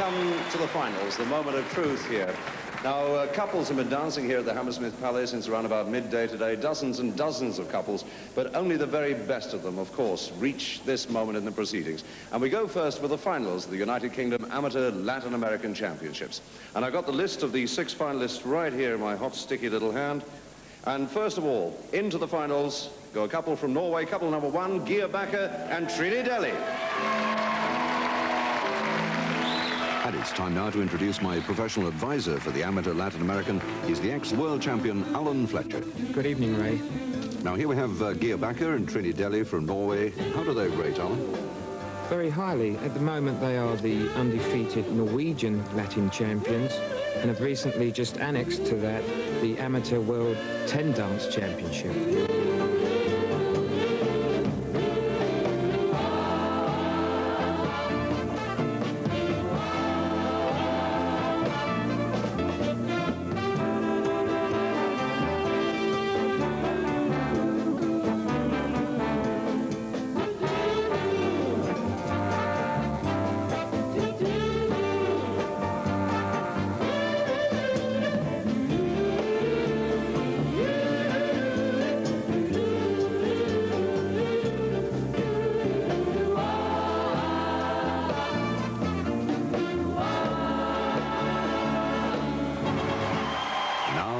come to the finals, the moment of truth here. Now, couples have been dancing here at the Hammersmith Palais since around about midday today, dozens and dozens of couples, but only the very best of them, of course, reach this moment in the proceedings. And we go first with the finals of the United Kingdom Amateur Latin American Championships. And I got the list of the 6 finalists right here in my hot, sticky little hand. And first of all, into the finals go a couple from Norway, couple number 1, Gia Bakker and Trini Deli. And it's time now to introduce my professional advisor for the amateur Latin American. He's the ex-world champion, Alan Fletcher. Good evening, Ray. Now, here we have Gia Bakker and Trini Deli from Norway. How do they rate, Alan? Very highly. At the moment, they are the undefeated Norwegian Latin champions and have recently just annexed to that the Amateur World 10 Dance Championship.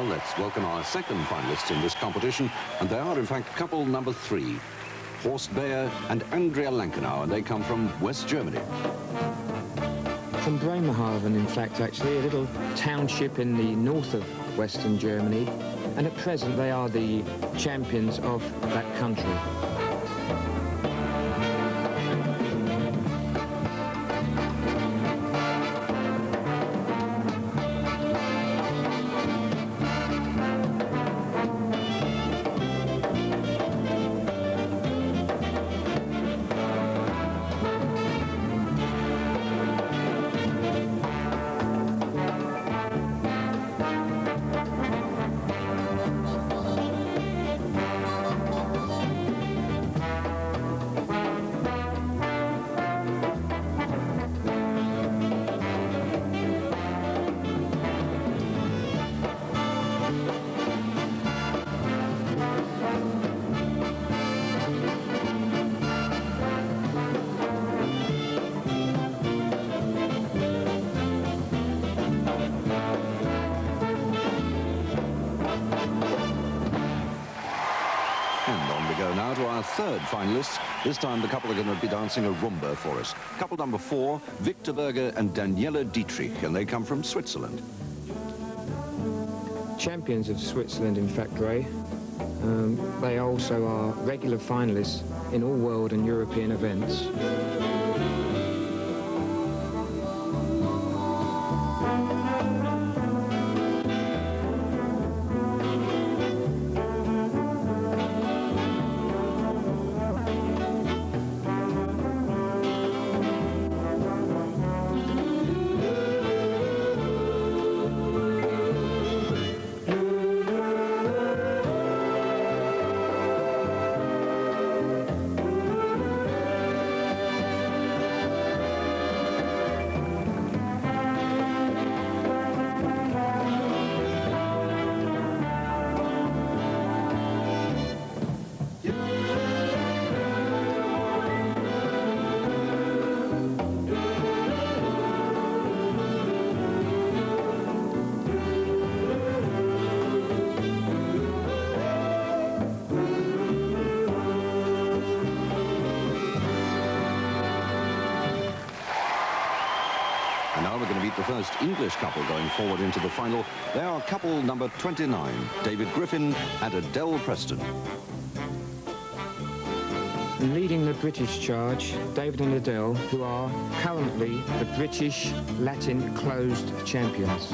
Let's welcome our second finalists in this competition, and they are in fact couple number 3, Horst Bayer and Andrea Lankenau, and they come from West Germany. From Bremerhaven, in fact, actually, a little township in the north of Western Germany, and at present they are the champions of that country. Now to our third finalists. This time the couple are going to be dancing a rumba for us. Couple number 4, Victor Berger and Daniela Dietrich, and they come from Switzerland. Champions of Switzerland, in fact, Ray. They also are regular finalists in all world and European events. Now we're going to meet the first English couple going forward into the final. They are couple number 29, David Griffin and Adele Preston. And leading the British charge, David and Adele, who are currently the British Latin Closed champions.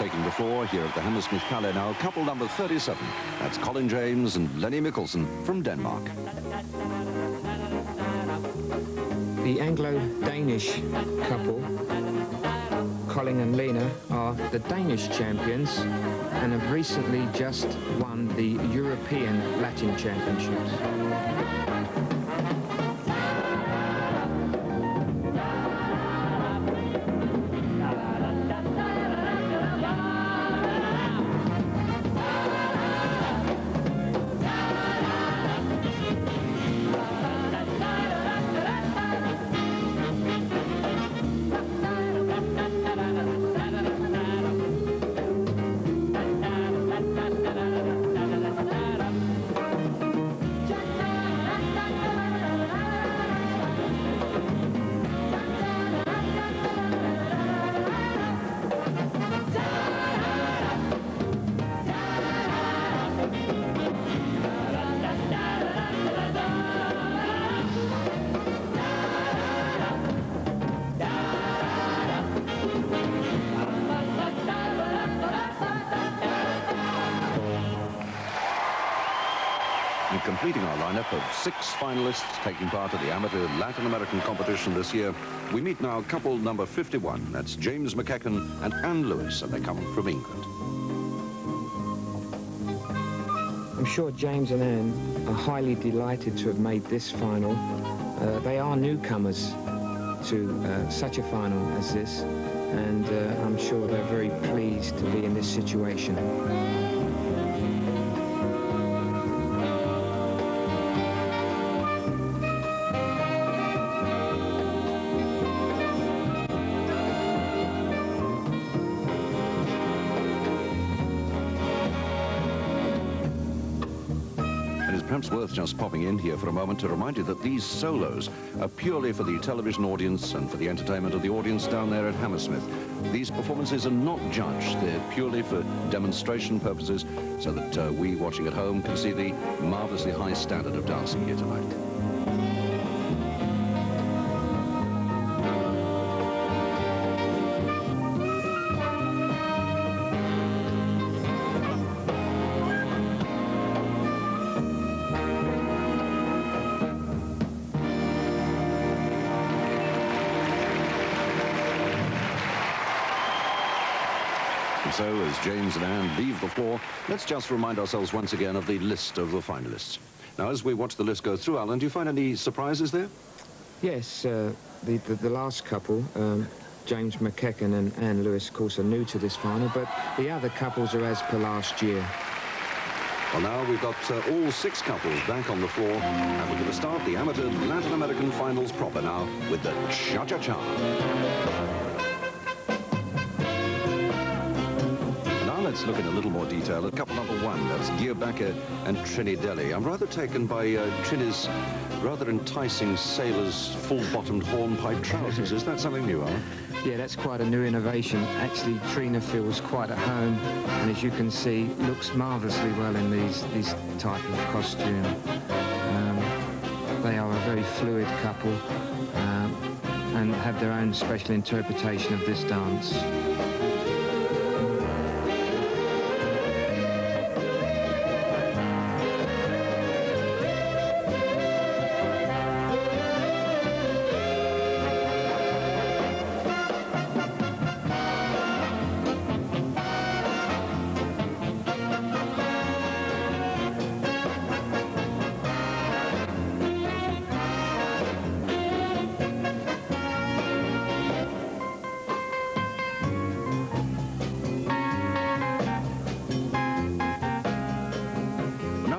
taking the floor here at the Hammersmith Palais now. Couple number 37. That's Colin James and Lenny Mikkelsen from Denmark. The Anglo-Danish couple, Colin and Lena, are the Danish champions and have recently just won the European Latin Championships. And completing our lineup of 6 finalists taking part in the amateur Latin American competition this year, we meet now couple number 51. That's James McEachran and Anne Lewis, and they come from England. I'm sure James and Anne are highly delighted to have made this final. They are newcomers to such a final as this, and I'm sure they're very pleased to be in this situation. Perhaps worth just popping in here for a moment to remind you that these solos are purely for the television audience and for the entertainment of the audience down there at Hammersmith. These performances are not judged. They're purely for demonstration purposes so that we watching at home can see the marvelously high standard of dancing here tonight. So, as James and Anne leave the floor, let's just remind ourselves once again of the list of the finalists. Now, as we watch the list go through, Alan, do you find any surprises there? Yes, the last couple, James McEachran and Anne Lewis, of course, are new to this final, but the other couples are as per last year. Well, now we've got all 6 couples back on the floor, and we're going to start the amateur Latin American finals proper now with the cha-cha-cha. Let's look in a little more detail at couple number 1. That's Giobaca and Trinidelli. I'm rather taken by Trini's rather enticing sailor's full-bottomed hornpipe trousers. Is that something new, Alan? Yeah, that's quite a new innovation. Actually, Trina feels quite at home, and as you can see, looks marvellously well in these type of costume. They are a very fluid couple and have their own special interpretation of this dance.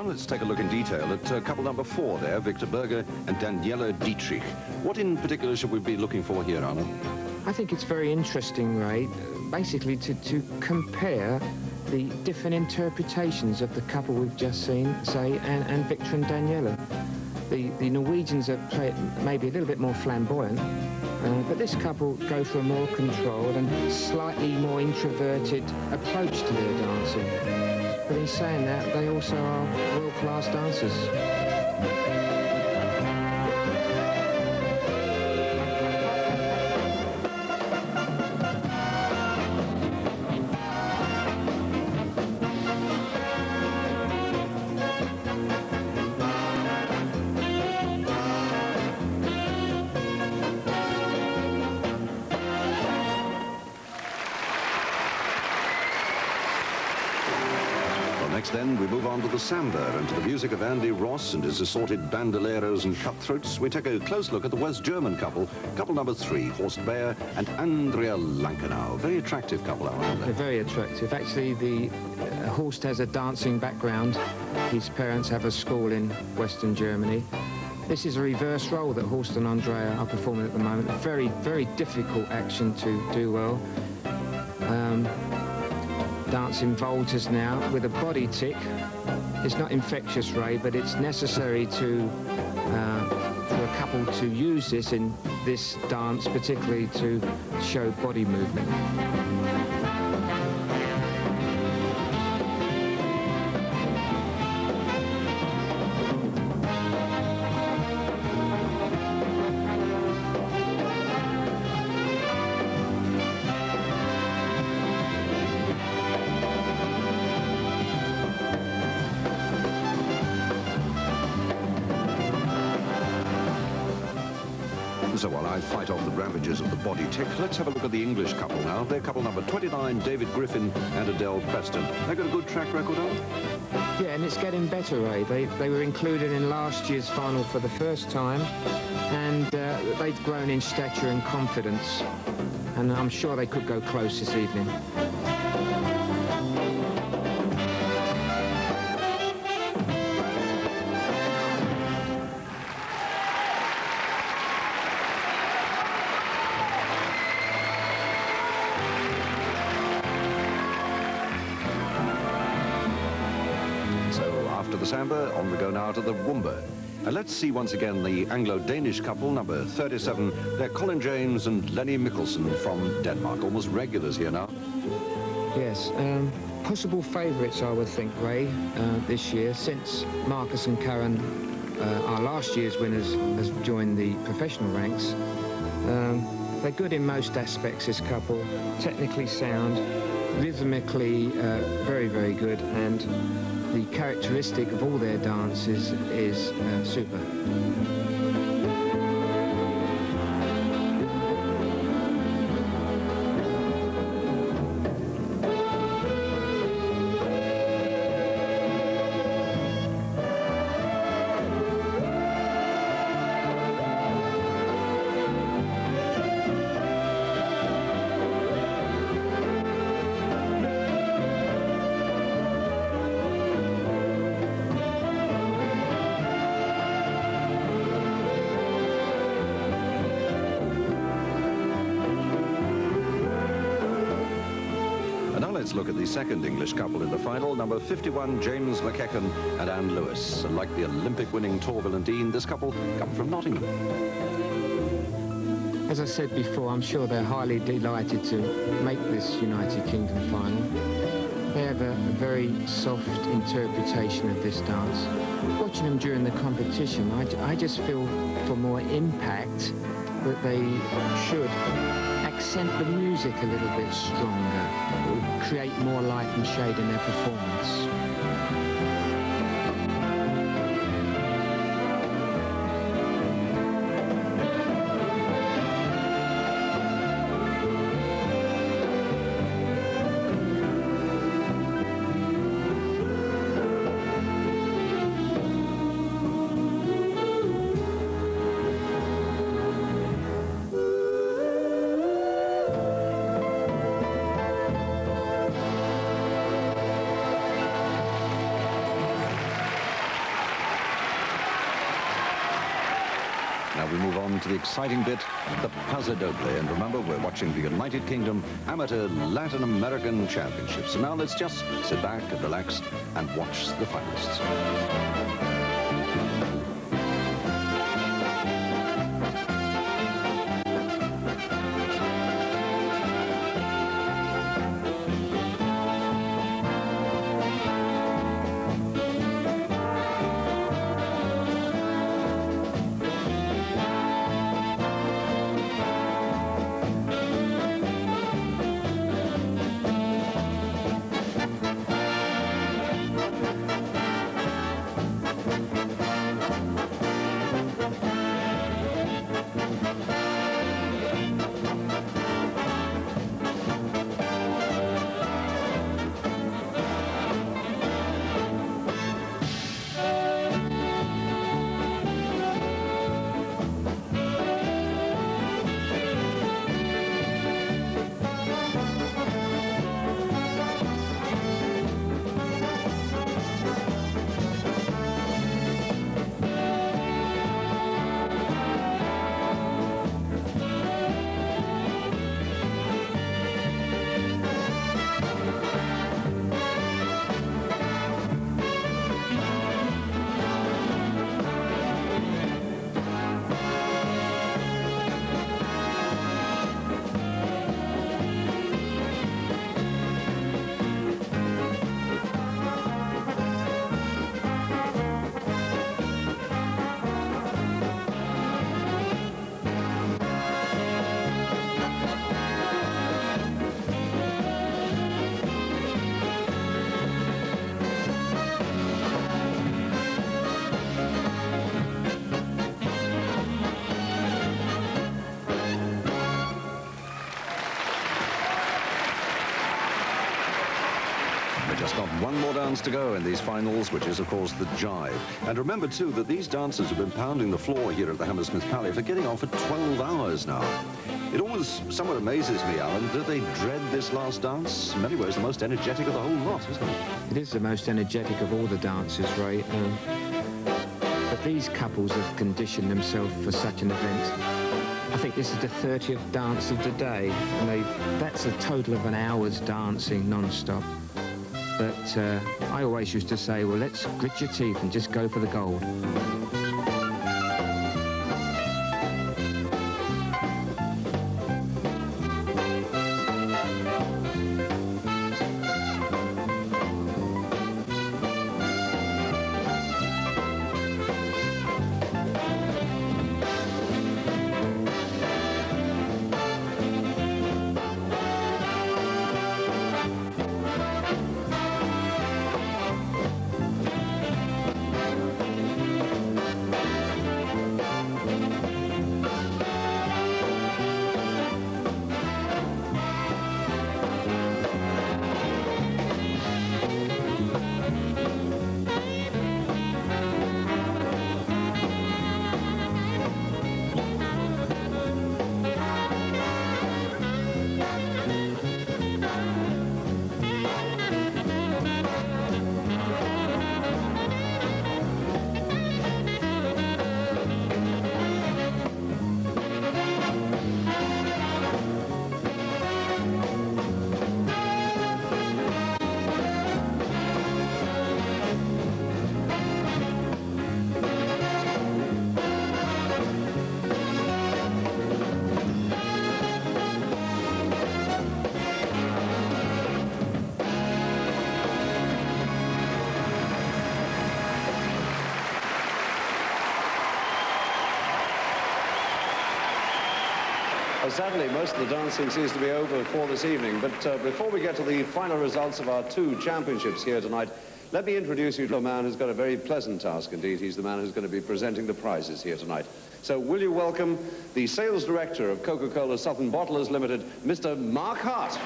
Let's take a look in detail at couple number 4 there, Victor Berger and Daniela Dietrich. What in particular should we be looking for here, Arno? I think it's very interesting, Ray, basically to compare the different interpretations of the couple we've just seen, say, and Victor and Daniela. The Norwegians are maybe a little bit more flamboyant, but this couple go for a more controlled and slightly more introverted approach to their dancing. But in saying that, they also are world-class dancers. Next then, we move on to the samba, and to the music of Andy Ross and his assorted bandoleros and cutthroats, we take a close look at the West German couple number 3, Horst Bayer and Andrea Lankenau. Very attractive couple, aren't they? They're very attractive. Actually, the Horst has a dancing background. His parents have a school in Western Germany. This is a reverse role that Horst and Andrea are performing at the moment. A very, very difficult action to do well. Dancing voltas now with a body tick. It's not infectious, Ray, but it's necessary to for a couple to use this in this dance, particularly to show body movement. So while I fight off the ravages of the body tick, let's have a look at the English couple now. They're couple number 29, David Griffin and Adele Preston. They've got a good track record on? Yeah, and it's getting better, Ray. They were included in last year's final for the first time, and they've grown in stature and confidence, and I'm sure they could go close this evening. After the samba, on we go now to the rumba. And let's see once again the Anglo-Danish couple, number 37. They're Colin James and Lenny Mikkelsen from Denmark, almost regulars here now. Yes, possible favourites, I would think, Ray, this year, since Marcus and Karen, our last year's winners, has joined the professional ranks. They're good in most aspects, this couple, technically sound, rhythmically very, very good, and the characteristic of all their dances is super. Let's look at the second English couple in the final, number 51, James McEachran and Anne Lewis. And like the Olympic-winning Torvill and Dean, this couple come from Nottingham. As I said before, I'm sure they're highly delighted to make this United Kingdom final. They have a very soft interpretation of this dance. Watching them during the competition, I just feel for more impact that they should accent the music a little bit stronger, create more light and shade in their performance. Now we move on to the exciting bit, the Paso Doble. And remember, we're watching the United Kingdom Amateur Latin American Championships. So now let's just sit back and relax and watch the finalists. one more dance to go in these finals, which is, of course, the jive. And remember, too, that these dancers have been pounding the floor here at the Hammersmith Palais for getting on for 12 hours now. It almost somewhat amazes me, Alan, that they dread this last dance. In many ways, the most energetic of the whole lot, isn't it? It is the most energetic of all the dances, Ray. But these couples have conditioned themselves for such an event. I think this is the 30th dance of the day, and that's a total of an hour's dancing non-stop. But I always used to say, well, let's grit your teeth and just go for the gold. Sadly, most of the dancing seems to be over for this evening, but before we get to the final results of our two championships here tonight, let me introduce you to a man who's got a very pleasant task indeed. He's the man who's going to be presenting the prizes here tonight. So will you welcome the sales director of Coca-Cola Southern Bottlers Limited, Mr. Mark Hart.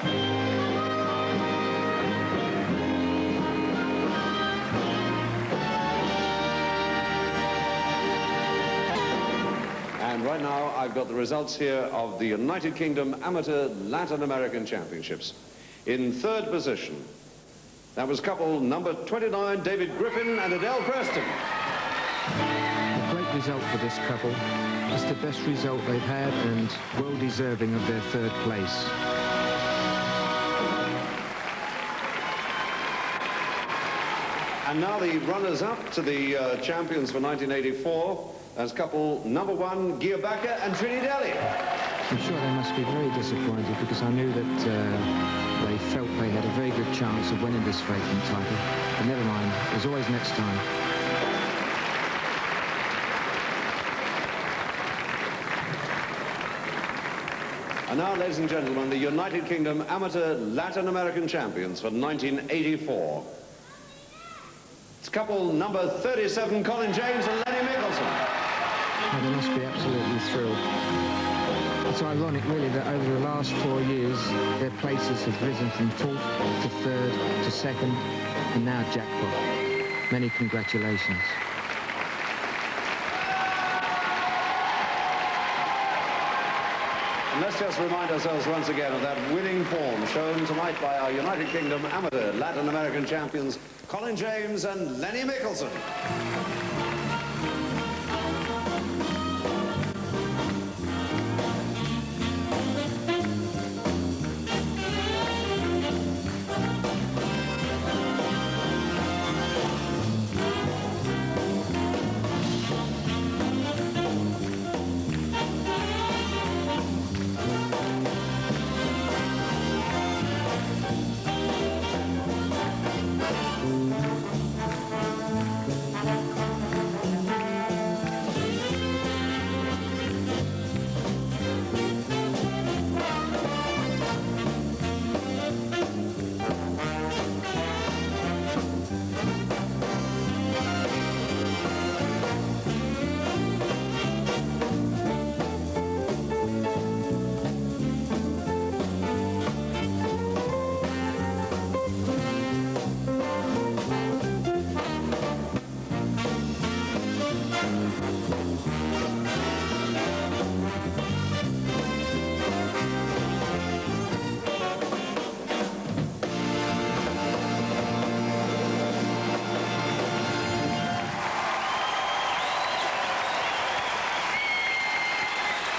And right now, I've got the results here of the United Kingdom Amateur Latin American Championships. In third position, that was couple number 29, David Griffin and Adele Preston. A great result for this couple. It's the best result they've had and well deserving of their third place. And now the runners-up to the champions for 1984. That's couple number 1, Gia Backer and Trini Daly. I'm sure they must be very disappointed because I knew that they felt they had a very good chance of winning this vacant title. But never mind, there's always next time. And now, ladies and gentlemen, the United Kingdom Amateur Latin American Champions for 1984. It's couple number 37, Colin James and Lenny Mickelson. Oh, they must be absolutely thrilled. It's ironic, really, that over the last 4 years, their places have risen from 4th to 3rd to 2nd, and now jackpot. Many congratulations. And let's just remind ourselves once again of that winning form shown tonight by our United Kingdom Amateur Latin American champions, Colin James and Lenny Mickelson.